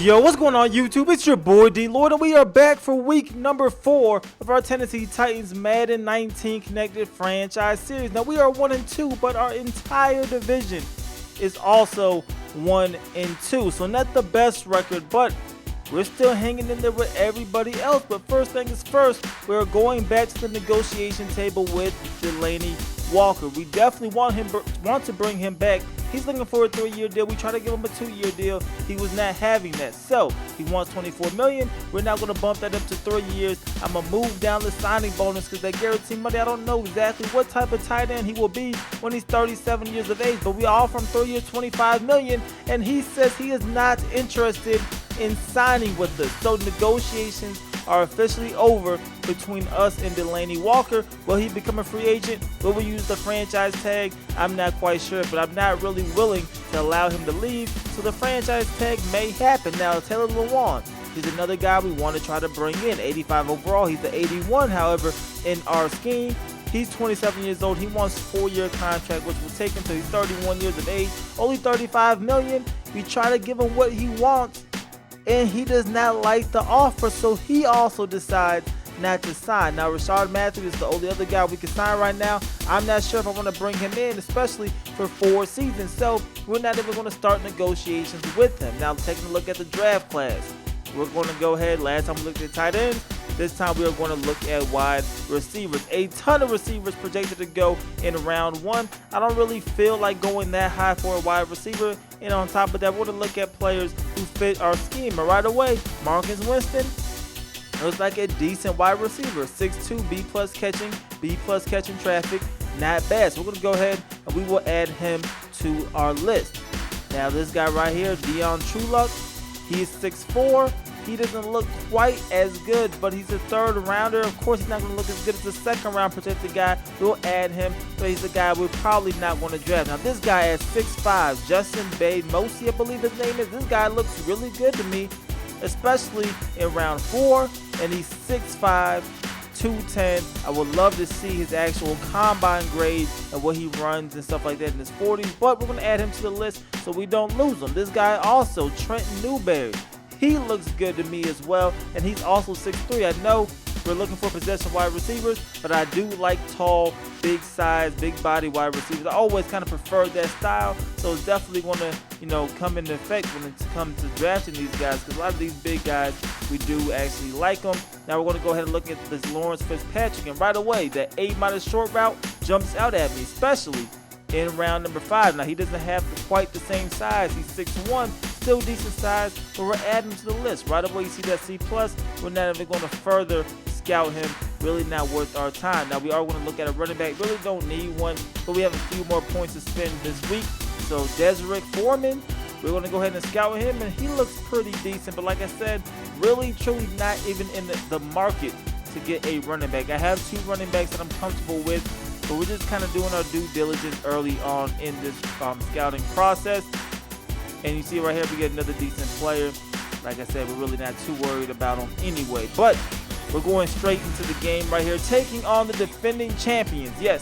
Yo, what's going on YouTube? It's your boy DLloyd, and we are back for week number 4 of our Tennessee Titans Madden 19 Connected Franchise Series. Now we are 1-2, but our entire division is also 1-2. So not the best record, but we're still hanging in there with everybody else. But first thing is first, we're going back to the negotiation table with Delanie Walker. We definitely want to bring him back. He's looking for a 3-year deal. We tried to give him a 2-year deal. He was not having that. So he wants $24 million. We're now going to bump that up to 3 years. I'm going to move down the signing bonus because that guaranteed money, I don't know exactly what type of tight end he will be when he's 37 years of age. But we offer him 3 years, $25 million. And he says he is not interested in signing with us. So negotiations are officially over between us and Delanie Walker. Will he become a free agent? Will we use the franchise tag? I'm not quite sure, but I'm not really willing to allow him to leave, so the franchise tag may happen. Now, Taylor Lewan, he's another guy we want to try to bring in. 85 overall, he's the 81, however, in our scheme. He's 27 years old. He wants a 4-year contract, which will take him till he's 31 years of age. Only $35 million. We try to give him what he wants, and he does not like the offer, so he also decides not to sign. Now, Rashard Matthews is the only other guy we can sign right now. I'm not sure if I want to bring him in, especially for 4 seasons, so we're not even going to start negotiations with him. Now, taking a look at the draft class, we're going to go ahead. Last time we looked at tight ends, this time we are going to look at wide receivers. A ton of receivers projected to go in round 1. I don't really feel like going that high for a wide receiver. And on top of that, we're going to look at players who fit our scheme. And right away, Marcus Winston looks like a decent wide receiver. 6'2", B+ catching traffic. Not bad. So we're going to go ahead and we will add him to our list. Now this guy right here, Deion Trueluck, he's 6'4". He doesn't look quite as good, but he's a 3rd rounder. Of course, he's not going to look as good as the 2nd round protected guy. We'll add him, but he's a guy we're probably not going to draft. Now, this guy at 6'5", Justin Mosi, I believe his name is. This guy looks really good to me, especially in round 4, and he's 6'5", 210. I would love to see his actual combine grade and what he runs and stuff like that in his 40s, but we're going to add him to the list so we don't lose him. This guy also, Trenton Newberry. He looks good to me as well, and he's also 6'3". I know we're looking for possession wide receivers, but I do like tall, big size, big body wide receivers. I always kind of preferred that style, so it's definitely going to, come into effect when it comes to drafting these guys, because a lot of these big guys, we do actually like them. Now we're going to go ahead and look at this Lawrence Fitzpatrick, and right away, that A- short route jumps out at me, especially in round number 5. Now, he doesn't have quite the same size. He's 6'1", still decent size, but we're adding him to the list. Right away, you see that C+. We're not even going to further scout him. Really not worth our time. Now, we are going to look at a running back. Really don't need one, but we have a few more points to spend this week. So, Desiree Foreman, we're going to go ahead and scout him, and he looks pretty decent. But like I said, really, truly not even in the market to get a running back. I have 2 running backs that I'm comfortable with, but we're just kind of doing our due diligence early on in this scouting process. And you see right here, we get another decent player. Like I said, we're really not too worried about him anyway. But we're going straight into the game right here, taking on the defending champions. Yes,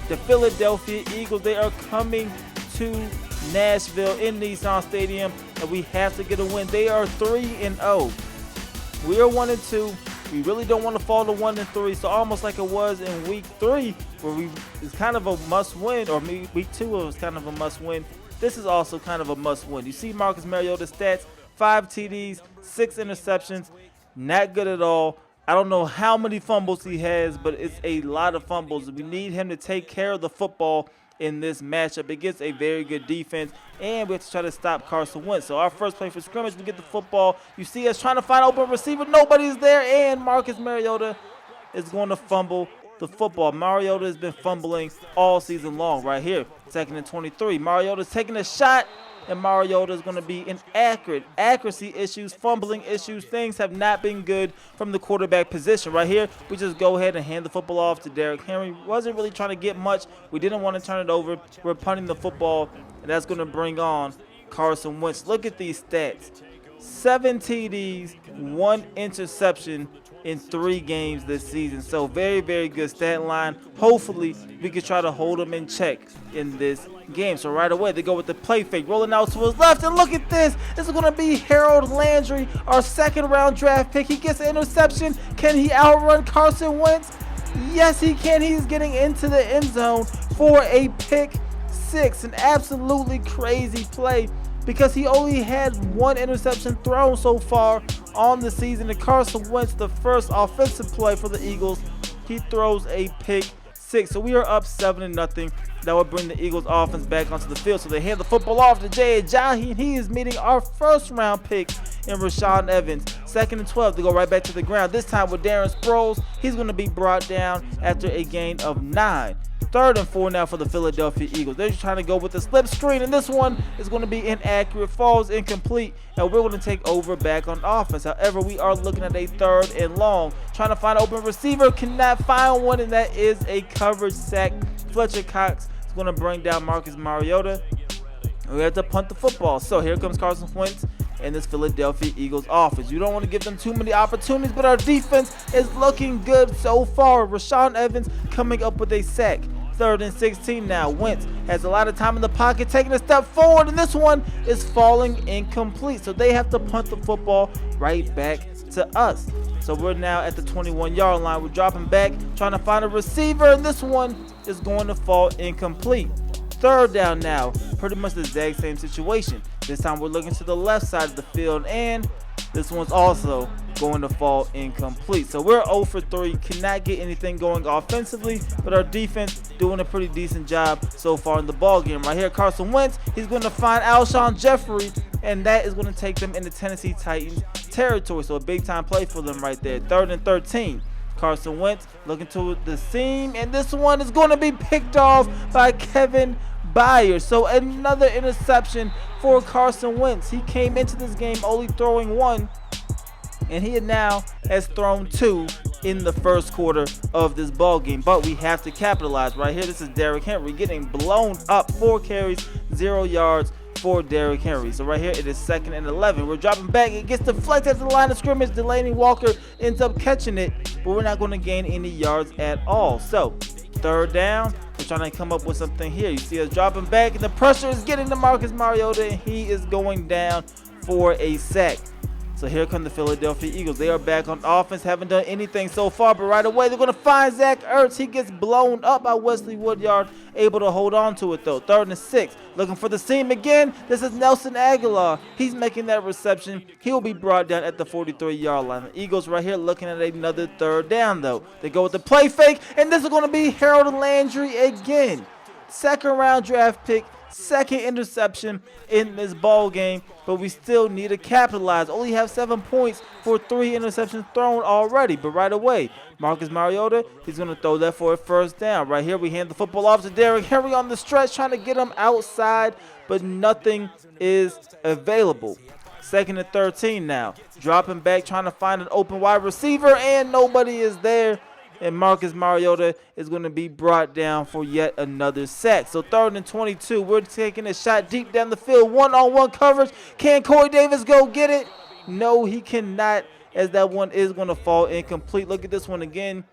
the Philadelphia Eagles. They are coming to Nashville in Nissan Stadium, and we have to get a win. They are 3-0. We are 1-2. We really don't want to fall to 1-3, so almost like it was in week 3, where it's kind of a must-win, or week 2 it was kind of a must-win. This is also kind of a must-win. You see Marcus Mariota's stats: 5 TDs, 6 interceptions, not good at all. I don't know how many fumbles he has, but it's a lot of fumbles. We need him to take care of the football in this matchup against a very good defense, and we have to try to stop Carson Wentz. So our first play for scrimmage, we get the football. You see us trying to find an open receiver. Nobody's there, and Marcus Mariota is going to fumble the football. Mariota has been fumbling all season long. Right here, 2nd and 23. Mariota's taking a shot, and Mariota is going to be inaccurate. Accuracy issues, fumbling issues, things have not been good from the quarterback position. Right here, we just go ahead and hand the football off to Derrick Henry. Wasn't really trying to get much. We didn't want to turn it over. We're punting the football, and that's going to bring on Carson Wentz. Look at these stats. 7 TDs, 1 interception in 3 games this season. So very, very good stat line. Hopefully, we can try to hold him in check in this game. So right away, they go with the play fake, rolling out to his left. And look at this. This is going to be Harold Landry, our 2nd-round draft pick. He gets an interception. Can he outrun Carson Wentz? Yes, he can. He's getting into the end zone for a pick 6. An absolutely crazy play, because he only had 1 interception thrown so far on the season. And Carson Wentz, the first offensive play for the Eagles, he throws a pick 6. So we are up 7-0. That will bring the Eagles offense back onto the field. So they hand the football off to Jay Ajayi, and he is meeting our 1st-round pick in Rashaan Evans. 2nd and 12, they go right back to the ground. This time with Darren Sproles, he's going to be brought down after a gain of 9. 3rd and 4 now for the Philadelphia Eagles. They're just trying to go with the slip screen, and this one is going to be inaccurate, falls incomplete, and we're going to take over back on offense. However, we are looking at a 3rd and long, trying to find an open receiver, cannot find one, and that is a coverage sack. Fletcher Cox is going to bring down Marcus Mariota. We have to punt the football. So here comes Carson Wentz and this Philadelphia Eagles offense. You don't want to give them too many opportunities, but our defense is looking good so far. Rashaan Evans coming up with a sack. 3rd and 16 now. Wentz has a lot of time in the pocket, taking a step forward, and this one is falling incomplete. So they have to punt the football right back to us. So we're now at the 21-yard line. We're dropping back, trying to find a receiver, and this one is going to fall incomplete. 3rd down now. Pretty much the exact same situation. This time we're looking to the left side of the field, and this one's also going to fall incomplete. So we're 0 for 3, cannot get anything going offensively, but our defense doing a pretty decent job so far in the ball game. Right here, Carson Wentz, he's going to find Alshon Jeffrey, and that is going to take them into Tennessee Titans territory. So a big time play for them right there. 3rd and 13. Carson Wentz looking to the seam, and this one is going to be picked off by Kevin Byers. So another interception for Carson Wentz. He came into this game only throwing 1, and he now has thrown 2 in the 1st quarter of this ball game. But we have to capitalize right here. This is Derrick Henry getting blown up. 4 carries, 0 yards for Derrick Henry. So right here it is 2nd and 11. We're dropping back. It gets deflected at the line of scrimmage. Delaney Walker ends up catching it, but we're not going to gain any yards at all. So 3rd down. We're trying to come up with something here. You see us dropping back, and the pressure is getting to Marcus Mariota, and he is going down for a sack. So here come the Philadelphia Eagles. They are back on offense, haven't done anything so far, but right away they're going to find Zach Ertz. He gets blown up by Wesley Woodyard, able to hold on to it though. 3rd and 6, looking for the seam again. This is Nelson Aguilar. He's making that reception. He will be brought down at the 43-yard line. The Eagles right here looking at another 3rd down though. They go with the play fake, and this is going to be Harold Landry again. 2nd-round draft pick. 2nd interception in this ball game, but we still need to capitalize. Only have 7 points for 3 interceptions thrown already. But right away, Marcus Mariota, he's going to throw that for a 1st down. Right here, we hand the football off to Derrick Henry on the stretch, trying to get him outside, but nothing is available. 2nd and 13 now. Dropping back, trying to find an open wide receiver, and nobody is there. And Marcus Mariota is going to be brought down for yet another sack. So 3rd and 22. We're taking a shot deep down the field. One-on-one coverage. Can Corey Davis go get it? No, he cannot, as that one is going to fall incomplete. Look at this one again.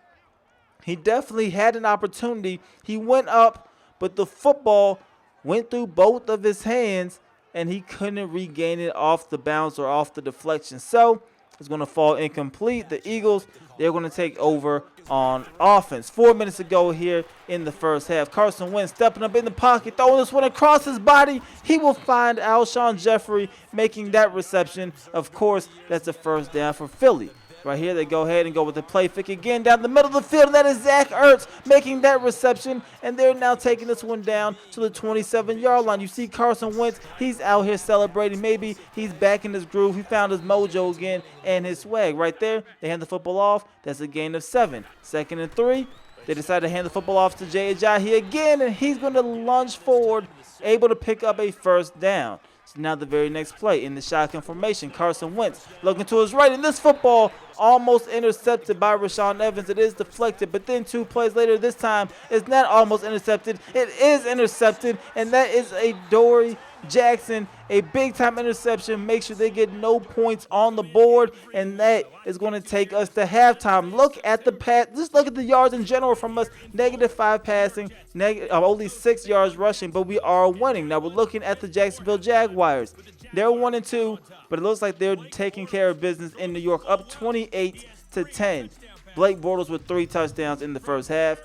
He definitely had an opportunity. He went up, but the football went through both of his hands, and he couldn't regain it off the bounce or off the deflection. So it's going to fall incomplete. The Eagles, they're going to take over on offense. 4 minutes to go here in the 1st half. Carson Wentz stepping up in the pocket, throwing this one across his body. He will find Alshon Jeffrey making that reception. Of course, that's a 1st down for Philly. Right here, they go ahead and go with the play fake again down the middle of the field. And that is Zach Ertz making that reception. And they're now taking this one down to the 27-yard line. You see Carson Wentz, he's out here celebrating. Maybe he's back in his groove. He found his mojo again and his swag. Right there, they hand the football off. That's a gain of 7. 2nd and 3. They decide to hand the football off to Jay Ajayi again, and he's going to lunge forward, able to pick up a first down. So now the very next play in the shotgun formation, Carson Wentz looking to his right, and this football almost intercepted by Rashaan Evans. It is deflected, but then 2 plays later, this time it's not almost intercepted. It is intercepted, and that is a Dory Jackson, a big-time interception. Make sure they get no points on the board, and that is going to take us to halftime. Look at the pass. Just look at the yards in general from us. -5 passing, only 6 yards rushing, but we are winning. Now we're looking at the Jacksonville Jaguars. They're 1-2, but it looks like they're taking care of business in New York, up 28-10. Blake Bortles with 3 touchdowns in the first half.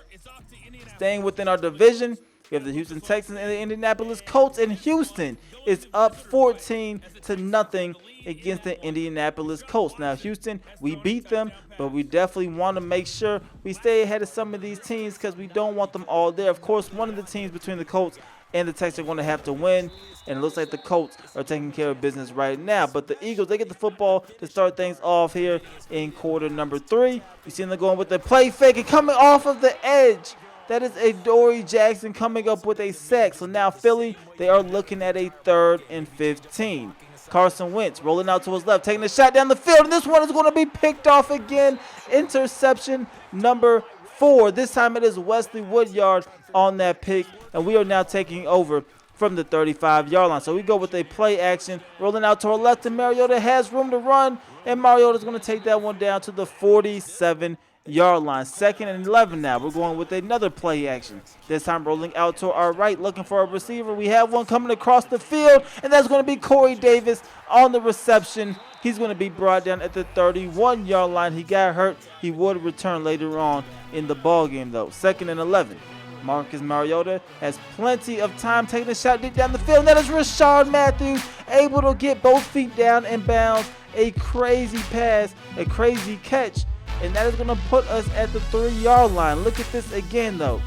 Staying within our division, we have the Houston Texans and the Indianapolis Colts, and Houston is up 14-0 against the Indianapolis Colts. Now, Houston, we beat them, but we definitely want to make sure we stay ahead of some of these teams because we don't want them all there. Of course, one of the teams between the Colts and the Texans are going to have to win, and it looks like the Colts are taking care of business right now. But the Eagles, they get the football to start things off here in quarter number 3. You see them going with the play fake and coming off of the edge. That is a Dory Jackson coming up with a sack. So now Philly, they are looking at a 3rd and 15. Carson Wentz rolling out to his left, taking a shot down the field, and this one is going to be picked off again. Interception number 4. This time it is Wesley Woodyard on that pick, and we are now taking over from the 35-yard line. So we go with a play action, rolling out to our left, and Mariota has room to run, and Mariota is going to take that one down to the 47-yard line. 2nd and 11 now. We're going with another play action. This time rolling out to our right, looking for a receiver. We have one coming across the field, and that's going to be Corey Davis on the reception. He's going to be brought down at the 31-yard line. He got hurt. He would return later on in the ball game, though. 2nd and 11. Marcus Mariota has plenty of time taking a shot deep down the field. And that is Rashard Matthews able to get both feet down and bounce. A crazy pass, a crazy catch. And that is going to put us at the 3-yard line. Look at this again, though.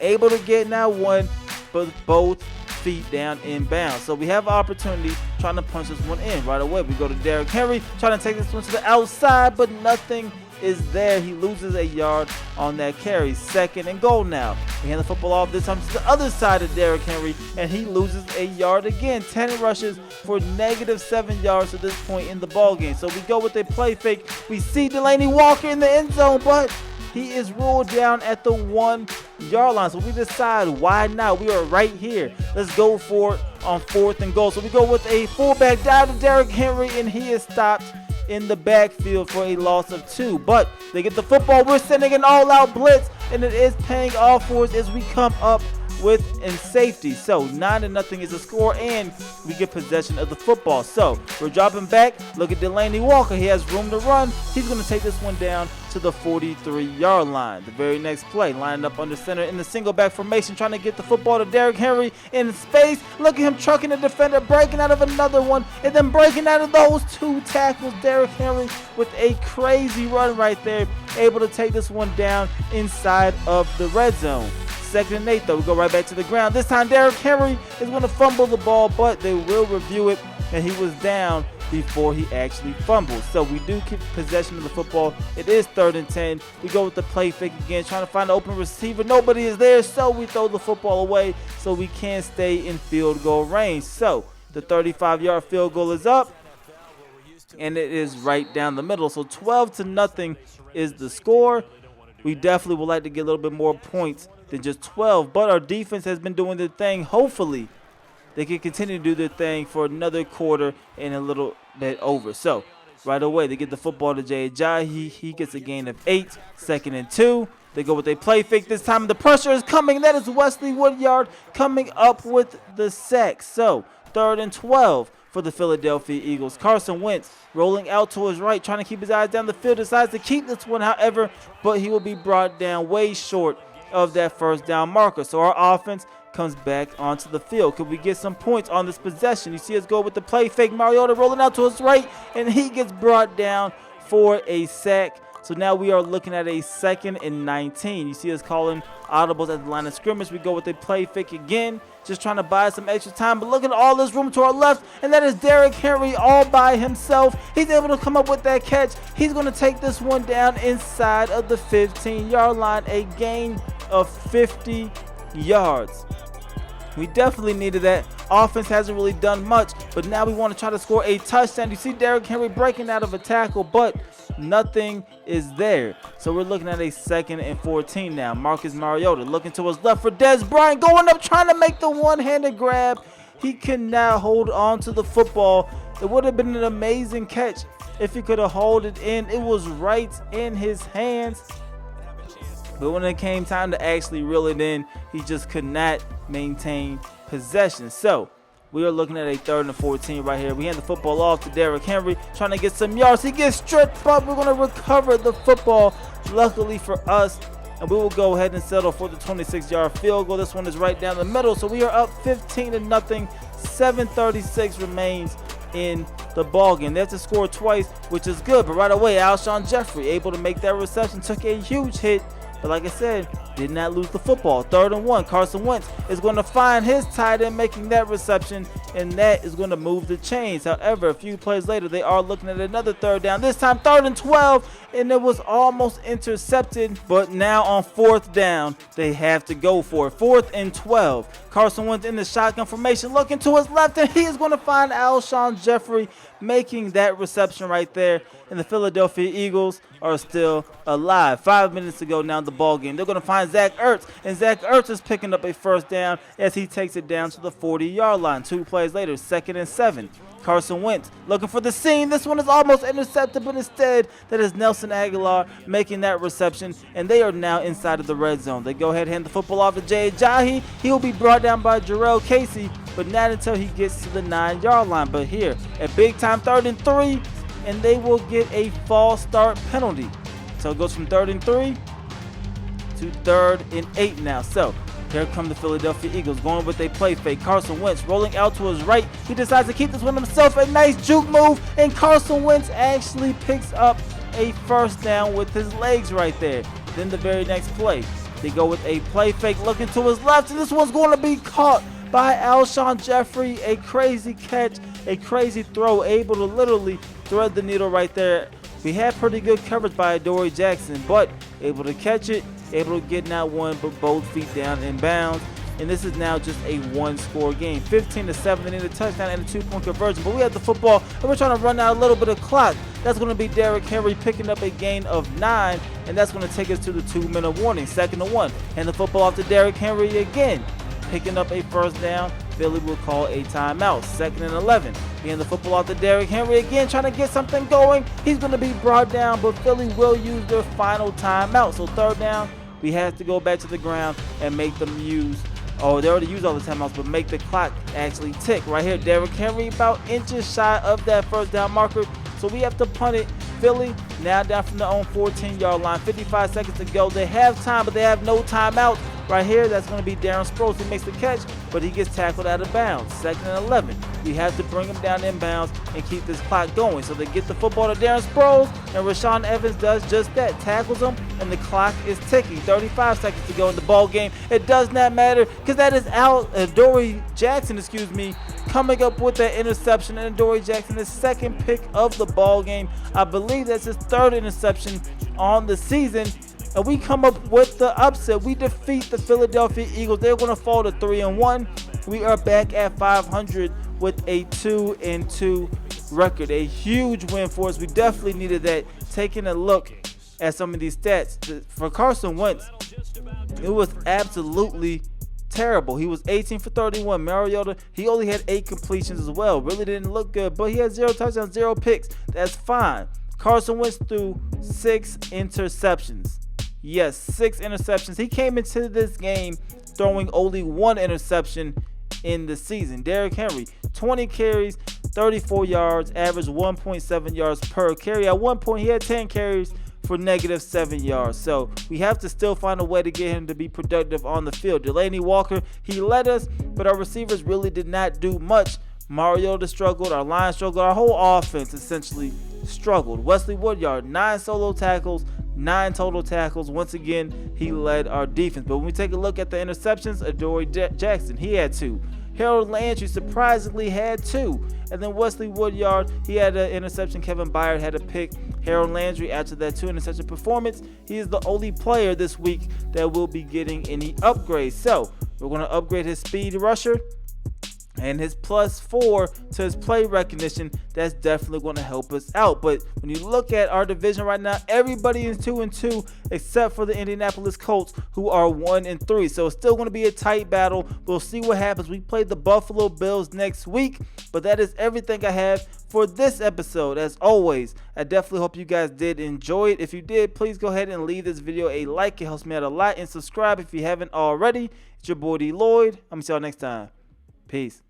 Able to get now one, but both feet down in bounds. So we have an opportunity trying to punch this one in right away. We go to Derrick Henry, trying to take this one to the outside, but nothing is there. He loses a yard on that carry. 2nd and goal now. We hand the football off this time to the other side of Derrick Henry, and he loses a yard again. 10 rushes for -7 yards at this point in the ball game. So we go with a play fake. We see Delanie Walker in the end zone, but he is ruled down at the 1-yard line. So we decide, why not? We are right here. Let's go for it on 4th and goal. So we go with a fullback dive to Derrick Henry, and he is stopped in the backfield for a loss of 2. But they get the football. We're sending an all-out blitz, and it is paying off for us as we come up with in safety. So 9-0 is the score, and we get possession of the football. So we're dropping back. Look at Delanie Walker. He has room to run. He's going to take this one down to the 43-yard line. The very next play, lining up under center in the single back formation, trying to get the football to Derrick Henry in space. Look at him trucking the defender, breaking out of another one, and then breaking out of those 2 tackles. Derrick Henry with a crazy run right there, able to take this one down inside of the red zone. 2nd and 8, though. We go right back to the ground. This time, Derrick Henry is going to fumble the ball, but they will review it, and he was down before he actually fumbled. So we do keep possession of the football. It is 3rd and 10. We go with the play fake again, trying to find an open receiver. Nobody is there, so we throw the football away so we can stay in field goal range. So the 35-yard field goal is up, and it is right down the middle. So 12-0 is the score. We definitely would like to get a little bit more points than just 12, but our defense has been doing their thing. Hopefully they can continue to do their thing for another quarter and a little bit over. So right away they get the football to Jay Ajayi. He gets a gain of 8. 2nd and 2. They go with a play fake this time. The pressure is coming. That is Wesley Woodyard coming up with the sack. So 3rd and 12 for the Philadelphia Eagles. Carson Wentz rolling out to his right, trying to keep his eyes down the field. Decides to keep this one, however, but he will be brought down way short of that 1st down marker. So our offense comes back onto the field. Could we get some points on this possession? You see us go with the play fake. Mariota rolling out to his right, and he gets brought down for a sack. So now we are looking at a 2nd and 19. You see us calling audibles at the line of scrimmage. We go with a play fake again, just trying to buy some extra time. But look at all this room to our left, and that is Derrick Henry all by himself. He's able to come up with that catch. He's going to take this one down inside of the 15-yard line, a gain of 50 yards. We definitely needed that. Offense hasn't really done much, but now we want to try to score a touchdown. You see Derrick Henry breaking out of a tackle, but nothing is there. So we're looking at a 2nd and 14 now. Marcus Mariota looking to his left for Dez Bryant, going up trying to make the one-handed grab. He cannot hold on to the football. It would have been an amazing catch if he could have held it in. It was right in his hands. But when it came time to actually reel it in, he just could not maintain possession. So we are looking at a 3rd and 14 right here. We hand the football off to Derrick Henry, trying to get some yards. He gets stripped, but we're going to recover the football, luckily for us. And we will go ahead and settle for the 26-yard field goal. This one is right down the middle. So we are up 15-0. 7:36 remains in the ball game. They have to score twice, which is good. But right away, Alshon Jeffrey able to make that reception. Took a huge hit, but like I said, did not lose the football. 3rd and 1. Carson Wentz is going to find his tight end making that reception, and that is going to move the chains. However, a few plays later, they are looking at another 3rd down. This time 3rd and 12, and it was almost intercepted. But now on 4th down, they have to go for it. 4th and 12. Carson Wentz in the shotgun formation, looking to his left, and he is going to find Alshon Jeffrey making that reception right there. And the Philadelphia Eagles are still alive. 5 minutes to go now in the ball game. They're going to find Zach Ertz, and Zach Ertz is picking up a 1st down as he takes it down to the 40-yard line. 2 plays later, 2nd and 7. Carson Wentz looking for the seam. This one is almost intercepted, but instead that is Nelson Aguilar making that reception, and they are now inside of the red zone. They go ahead and hand the football off to Jay Ajayi. He will be brought down by Jarrell Casey, but not until he gets to the 9-yard line. But here, a big-time 3rd and 3, and they will get a false start penalty. So it goes from 3rd and 3 to 3rd and 8 now. So here come the Philadelphia Eagles going with a play fake. Carson Wentz rolling out to his right. He decides to keep this one himself. A nice juke move, and Carson Wentz actually picks up a 1st down with his legs right there. Then the very next play, they go with a play fake looking to his left, and this one's going to be caught by Alshon Jeffrey. A crazy catch, a crazy throw, able to literally thread the needle right there. We had pretty good coverage by Adoree Jackson, but able to catch it, able to get not one but both feet down in bounds. And this is now just a 1-score game. 15-7, they need a touchdown and a 2-point conversion. But we have the football, and we're trying to run out a little bit of clock. That's going to be Derrick Henry picking up a gain of 9, and that's going to take us to the 2-minute warning. 2nd and 1, and the football off to Derrick Henry again, picking up a 1st down. Philly will call a timeout. 2nd and 11. Getting the football out to Derrick Henry again, trying to get something going. He's going to be brought down, but Philly will use their final timeout. So 3rd down, we have to go back to the ground and make them use. Oh, they already used all the timeouts, but make the clock actually tick. Right here, Derrick Henry about inches shy of that 1st down marker. So we have to punt it. Philly now down from their own 14-yard line. 55 seconds to go. They have time, but they have no timeout. Right here, that's going to be Darren Sproles who makes the catch, but he gets tackled out of bounds. 2nd and 11. We have to bring him down inbounds and keep this clock going. So they get the football to Darren Sproles, and Rashaan Evans does just that. Tackles him, and the clock is ticking. 35 seconds to go in the ball game. It does not matter because that is Adoree Jackson, coming up with that interception. And Adoree Jackson, his 2nd pick of the ball game. I believe that's his 3rd interception on the season. And we come up with the upset. We defeat the Philadelphia Eagles. They're going to fall to 3-1. We are back at 500 with a 2-2 record. A huge win for us. We definitely needed that. Taking a look at some of these stats, for Carson Wentz, it was absolutely terrible. He was 18 for 31. Mariota, he only had 8 completions as well. Really didn't look good, but he had 0 touchdowns, 0 picks. That's fine. Carson Wentz threw 6 interceptions. Yes, 6 interceptions. He came into this game throwing only 1 interception in the season. Derrick Henry, 20 carries, 34 yards, averaged 1.7 yards per carry. At one point, he had 10 carries for -7 yards. So we have to still find a way to get him to be productive on the field. Delanie Walker, he led us, but our receivers really did not do much. Mariota struggled, our line struggled, our whole offense essentially struggled. Wesley Woodyard, 9 solo tackles, 9 total tackles. Once again, he led our defense. But when we take a look at the interceptions, Adoree Jackson, he had 2. Harold Landry surprisingly had 2. And then Wesley Woodyard, he had an interception. Kevin Byard had a pick. Harold Landry, after that 2 interception performance, he is the only player this week that will be getting any upgrades. So we're going to upgrade his speed rusher and his +4 to his play recognition. That's definitely going to help us out. But when you look at our division right now, everybody is 2-2 except for the Indianapolis Colts, who are 1-3. So it's still going to be a tight battle. We'll see what happens. We play the Buffalo Bills next week. But that is everything I have for this episode. As always, I definitely hope you guys did enjoy it. If you did, please go ahead and leave this video a like. It helps me out a lot. And subscribe if you haven't already. It's your boy D Lloyd. I'm going to see y'all next time. Peace.